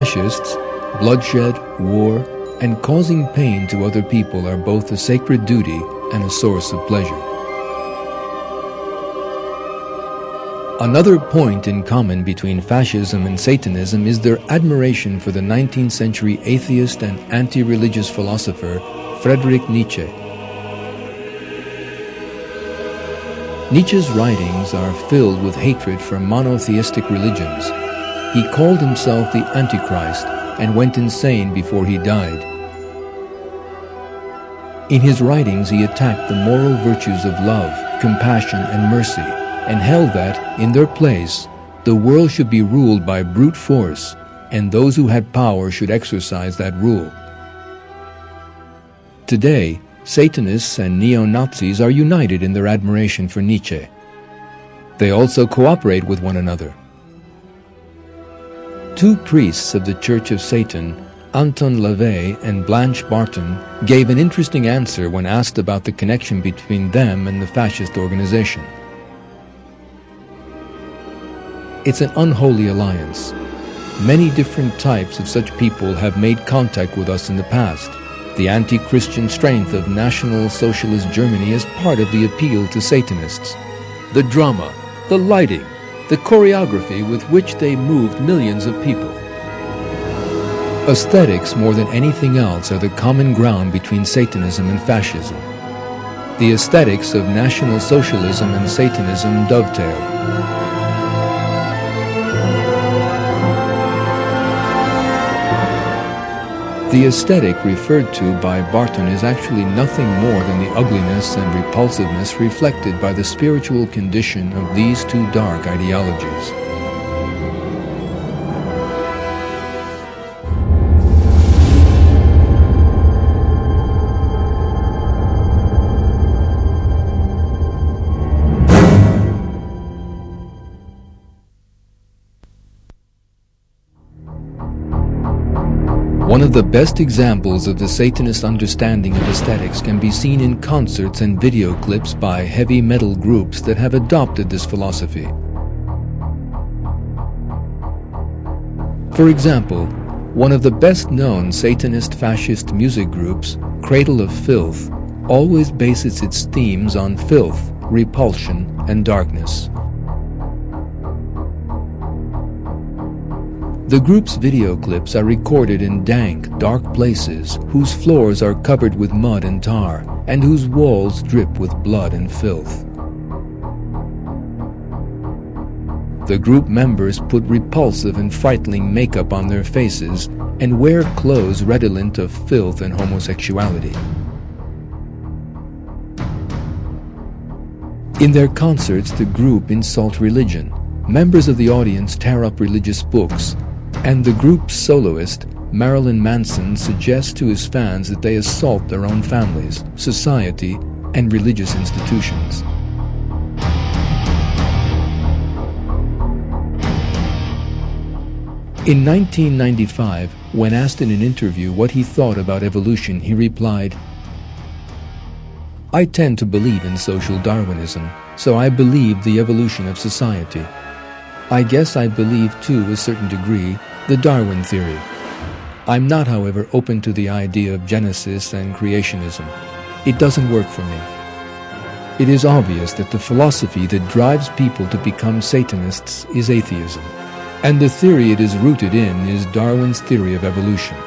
Fascists, bloodshed, war, and causing pain to other people are both a sacred duty and a source of pleasure. Another point in common between fascism and Satanism is their admiration for the 19th century atheist and anti-religious philosopher Friedrich Nietzsche. Nietzsche's writings are filled with hatred for monotheistic religions. He called himself the Antichrist and went insane before he died. In his writings, he attacked the moral virtues of love, compassion, and mercy, and held that, in their place, the world should be ruled by brute force, and those who had power should exercise that rule. Today, Satanists and neo-Nazis are united in their admiration for Nietzsche. They also cooperate with one another. Two priests of the Church of Satan, Anton LaVey and Blanche Barton, gave an interesting answer when asked about the connection between them and the fascist organization. It's an unholy alliance. Many different types of such people have made contact with us in the past. The anti-Christian strength of National Socialist Germany is part of the appeal to Satanists. The drama, the lighting, the choreography with which they moved millions of people. Aesthetics, more than anything else, are the common ground between Satanism and fascism. The aesthetics of National Socialism and Satanism dovetail. The aesthetic referred to by Barton is actually nothing more than the ugliness and repulsiveness reflected by the spiritual condition of these two dark ideologies. One of the best examples of the Satanist understanding of aesthetics can be seen in concerts and video clips by heavy metal groups that have adopted this philosophy. For example, one of the best-known Satanist fascist music groups, Cradle of Filth, always bases its themes on filth, repulsion, and darkness. The group's video clips are recorded in dank, dark places whose floors are covered with mud and tar, and whose walls drip with blood and filth. The group members put repulsive and frightening makeup on their faces and wear clothes redolent of filth and homosexuality. In their concerts, the group insult religion. Members of the audience tear up religious books, and the group's soloist, Marilyn Manson, suggests to his fans that they assault their own families, society, and religious institutions. In 1995, when asked in an interview what he thought about evolution, he replied, "I tend to believe in social Darwinism, so I believe the evolution of society. I guess I believe, to a certain degree, the Darwin theory. I'm not, however, open to the idea of Genesis and creationism. It doesn't work for me. It is obvious that the philosophy that drives people to become Satanists is atheism, and the theory it is rooted in is Darwin's theory of evolution.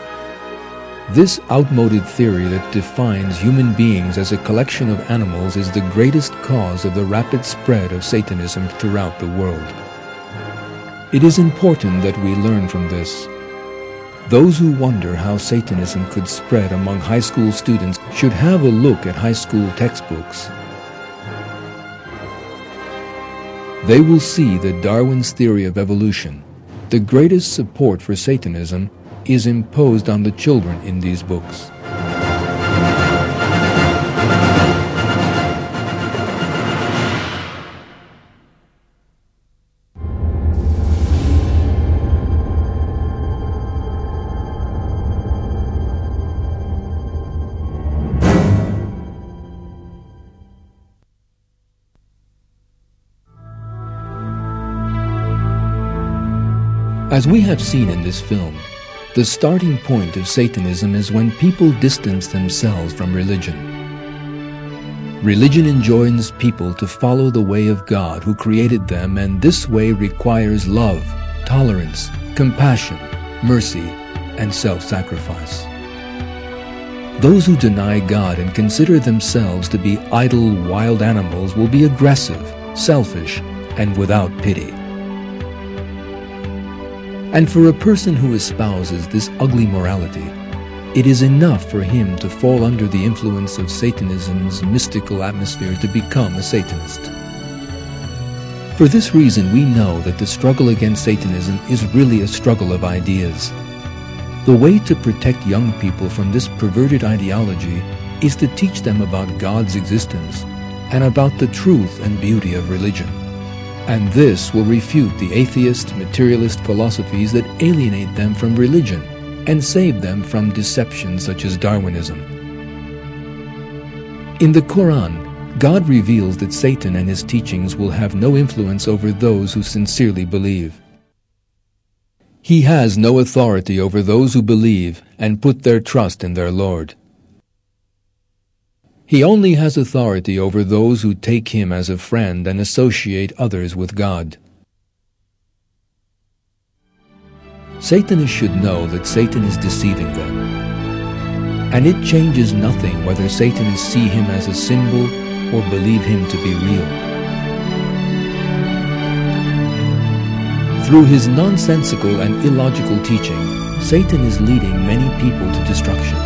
This outmoded theory that defines human beings as a collection of animals is the greatest cause of the rapid spread of Satanism throughout the world. It is important that we learn from this. Those who wonder how Satanism could spread among high school students should have a look at high school textbooks. They will see that Darwin's theory of evolution, the greatest support for Satanism, is imposed on the children in these books. As we have seen in this film, The starting point of Satanism is when people distance themselves from religion. Religion enjoins people to follow the way of God who created them, and this way requires love, tolerance, compassion, mercy, and self-sacrifice. Those who deny God and consider themselves to be idle wild animals will be aggressive, selfish, and without pity. And for a person who espouses this ugly morality, it is enough for him to fall under the influence of Satanism's mystical atmosphere to become a Satanist. For this reason, we know that the struggle against Satanism is really a struggle of ideas. The way to protect young people from this perverted ideology is to teach them about God's existence and about the truth and beauty of religion. And this will refute the atheist, materialist philosophies that alienate them from religion and save them from deception such as Darwinism. In the Quran, God reveals that Satan and his teachings will have no influence over those who sincerely believe. He has no authority over those who believe and put their trust in their Lord. He only has authority over those who take him as a friend and associate others with God. Satanists should know that Satan is deceiving them. And it changes nothing whether Satanists see him as a symbol or believe him to be real. Through his nonsensical and illogical teaching, Satan is leading many people to destruction.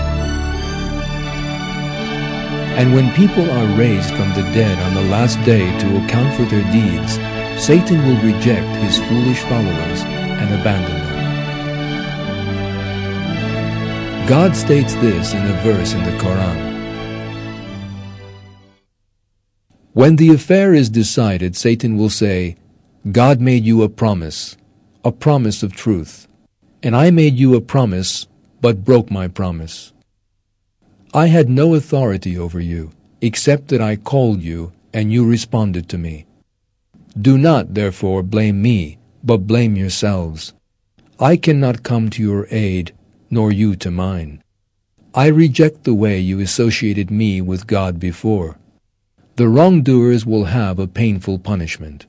And when people are raised from the dead on the last day to account for their deeds, Satan will reject his foolish followers and abandon them. God states this in a verse in the Quran. When the affair is decided, Satan will say, God made you a promise of truth, and I made you a promise, but broke my promise. I had no authority over you, except that I called you, and you responded to me. Do not, therefore, blame me, but blame yourselves. I cannot come to your aid, nor you to mine. I reject the way you associated me with God before. The wrongdoers will have a painful punishment.